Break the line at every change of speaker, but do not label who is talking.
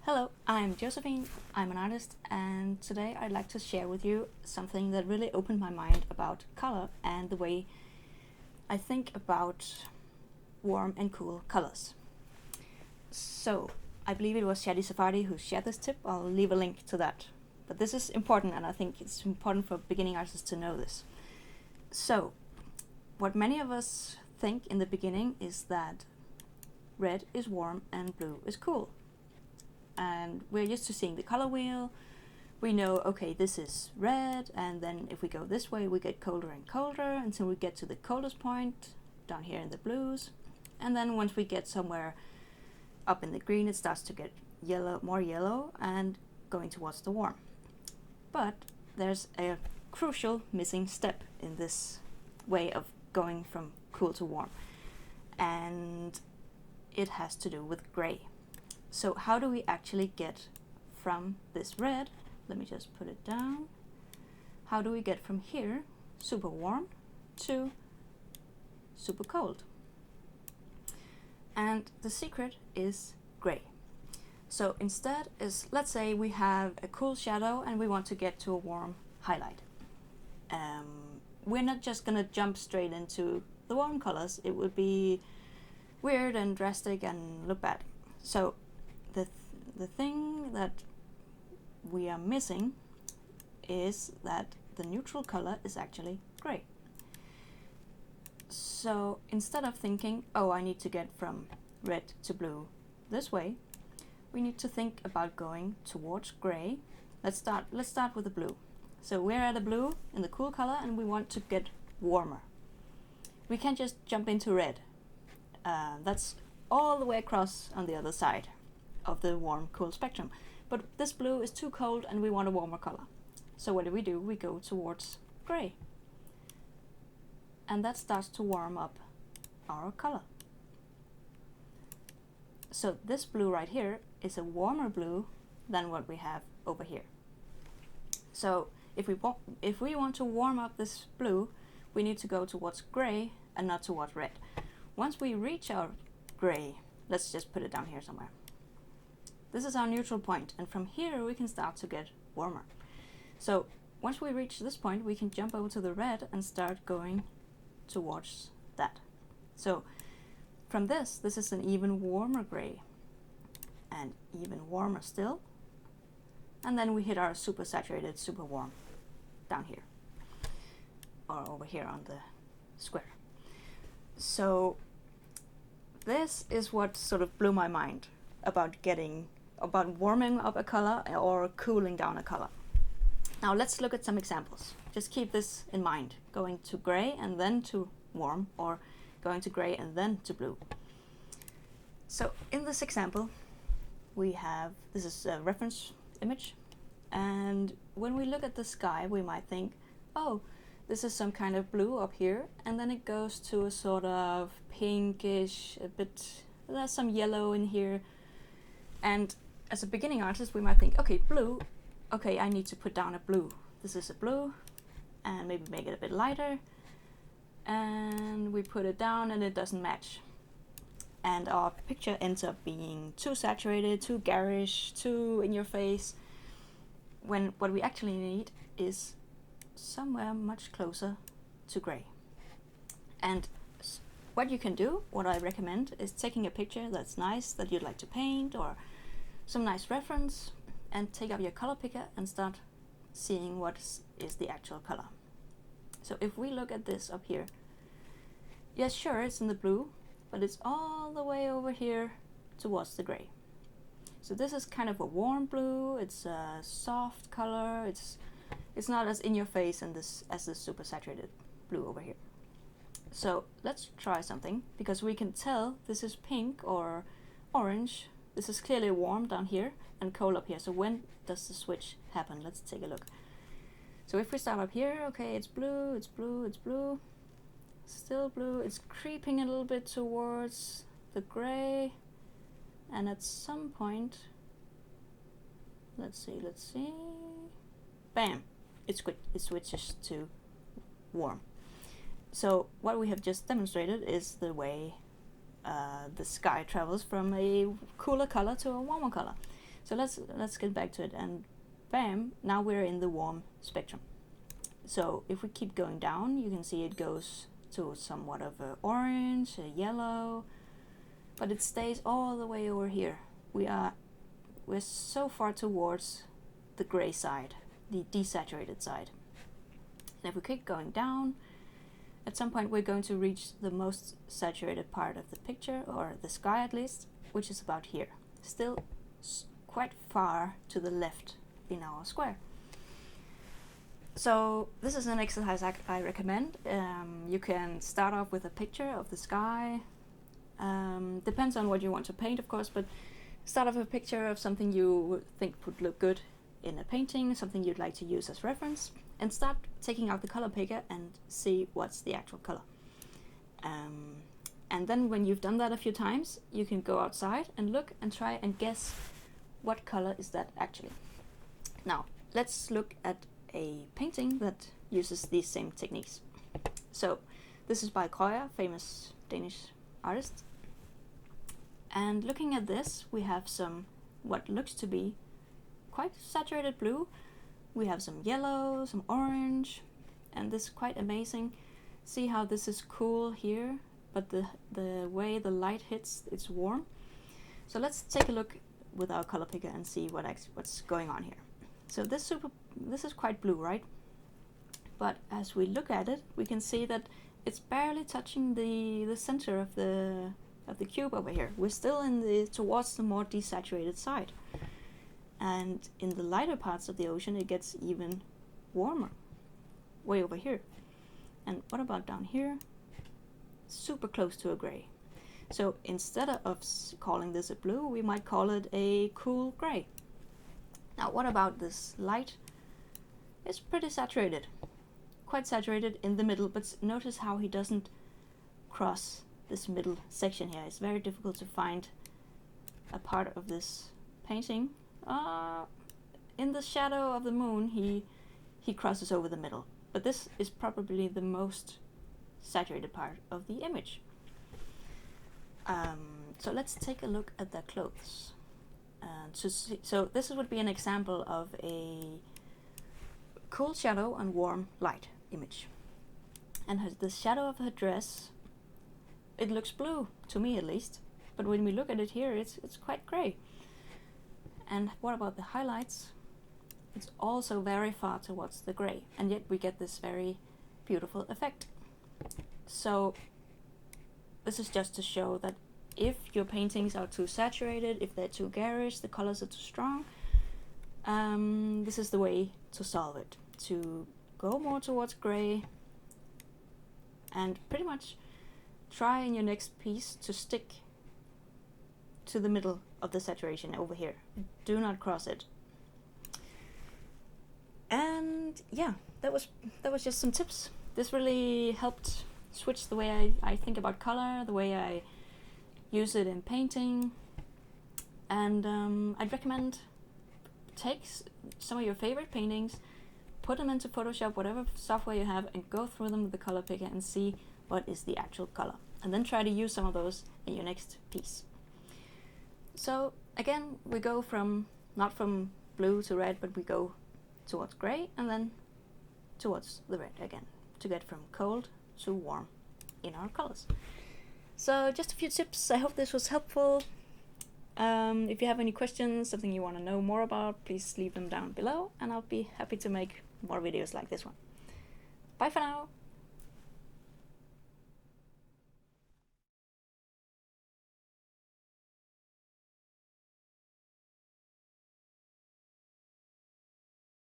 Hello, I'm Josephine, I'm an artist, and today I'd like to share with you something that really opened my mind about color and the way I think about warm and cool colors. So, I believe it was Shadi Safadi who shared this tip. I'll leave a link to that. But this is important, and I think it's important for beginning artists to know this. So, what many of us think in the beginning is that red is warm and blue is cool. And we're used to seeing the color wheel. We know, okay, this is red, and then if we go this way, we get colder and colder until we get to the coldest point down here in the blues. And then once we get somewhere up in the green, it starts to get yellow, more yellow, and going towards the warm. But there's a crucial missing step in this way of going from cool to warm, and it has to do with gray. So how do we actually get from this red, let me just put it down, how do we get from here, super warm, to super cold? And the secret is gray. So instead is, let's say we have a cool shadow and we want to get to a warm highlight. We're not just gonna jump straight into the warm colors. It would be weird and drastic and look bad. So the thing that we are missing is that the neutral color is actually gray. So instead of thinking, oh, I need to get from red to blue this way, we need to think about going towards gray. Let's start with the blue. So we're at a blue in the cool color and we want to get warmer. We can't just jump into red. That's all the way across on the other side of the warm cool spectrum. But this blue is too cold and we want a warmer color. So what do? We go towards gray. And that starts to warm up our color. So this blue right here is a warmer blue than what we have over here. So if we want to warm up this blue, we need to go towards gray and not towards red. Once we reach our gray, let's just put it down here somewhere. This is our neutral point, and from here we can start to get warmer. So once we reach this point, we can jump over to the red and start going towards that. So from this is an even warmer gray, and even warmer still. And then we hit our super saturated, super warm down here, or over here on the square. So this is what sort of blew my mind about warming up a color or cooling down a color. Now let's look at some examples. Just keep this in mind, going to gray and then to warm, or going to gray and then to blue. So in this example, this is a reference image, and when we look at the sky, we might think, oh, this is some kind of blue up here, and then it goes to a sort of pinkish, there's some yellow in here. And as a beginning artist, we might think, okay, blue, okay, I need to put down a blue. This is a blue, and maybe make it a bit lighter. And we put it down and it doesn't match. And our picture ends up being too saturated, too garish, too in your face, when what we actually need is somewhere much closer to gray. And what you can do, what I recommend, is taking a picture that's nice, that you'd like to paint, or some nice reference, and take up your color picker and start seeing what is the actual color. So if we look at this up here, yes, sure, it's in the blue, but it's all the way over here towards the gray. So this is kind of a warm blue, it's a soft color, it's not as in your face as this super saturated blue over here. So let's try something, because we can tell this is pink or orange. This is clearly warm down here and cold up here. So when does the switch happen? Let's take a look. So if we start up here, okay, it's blue, it's blue, it's blue, still blue. It's creeping a little bit towards the gray, and at some point, let's see, bam, it switches to warm. So what we have just demonstrated is the way the sky travels from a cooler color to a warmer color. So let's get back to it, and bam, now we're in the warm spectrum. So if we keep going down, you can see it goes to somewhat of a orange, a yellow, but it stays all the way over here. We're so far towards the gray side, the desaturated side. And if we keep going down, at some point we're going to reach the most saturated part of the picture, or the sky at least, which is about here. Still quite far to the left in our square. So this is an exercise I recommend. You can start off with a picture of the sky. Depends on what you want to paint, of course, but start off a picture of something you think would look good in a painting, something you'd like to use as reference, and start taking out the color picker and see what's the actual color. And then when you've done that a few times, you can go outside and look and try and guess what color is that actually. Now, let's look at a painting that uses these same techniques. So, this is by Krøyer, famous Danish artist. And looking at this, we have some what looks to be quite saturated blue. We have some yellow, some orange, and this is quite amazing. See how this is cool here, but the way the light hits, it's warm. So let's take a look with our color picker and see what's going on here. So this is quite blue, right? But as we look at it, we can see that it's barely touching the center of the cube over here. We're still towards the more desaturated side. And in the lighter parts of the ocean, it gets even warmer, way over here. And what about down here? Super close to a gray. So instead of calling this a blue, we might call it a cool gray. Now what about this light? It's pretty saturated, quite saturated in the middle, but notice how he doesn't cross this middle section here. It's very difficult to find a part of this painting. In the shadow of the moon, he crosses over the middle, but this is probably the most saturated part of the image. So let's take a look at their clothes. So this would be an example of a cool shadow and warm light image. And the shadow of her dress, it looks blue, to me at least, but when we look at it here, it's quite gray. And what about the highlights? It's also very far towards the gray, and yet we get this very beautiful effect. So this is just to show that if your paintings are too saturated, if they're too garish, the colors are too strong, this is the way to solve it. To go more towards gray and pretty much try in your next piece to stick to the middle of the saturation over here. Do not cross it. And yeah, that was just some tips. This really helped switch the way I think about color, the way I use it in painting. And I'd recommend take some of your favorite paintings, put them into Photoshop, whatever software you have, and go through them with the color picker and see what is the actual color. And then try to use some of those in your next piece. So again, we go not from blue to red, but we go towards gray and then towards the red again to get from cold to warm in our colors. So just a few tips. I hope this was helpful. If you have any questions, something you want to know more about, please leave them down below and I'll be happy to make more videos like this one. Bye for now.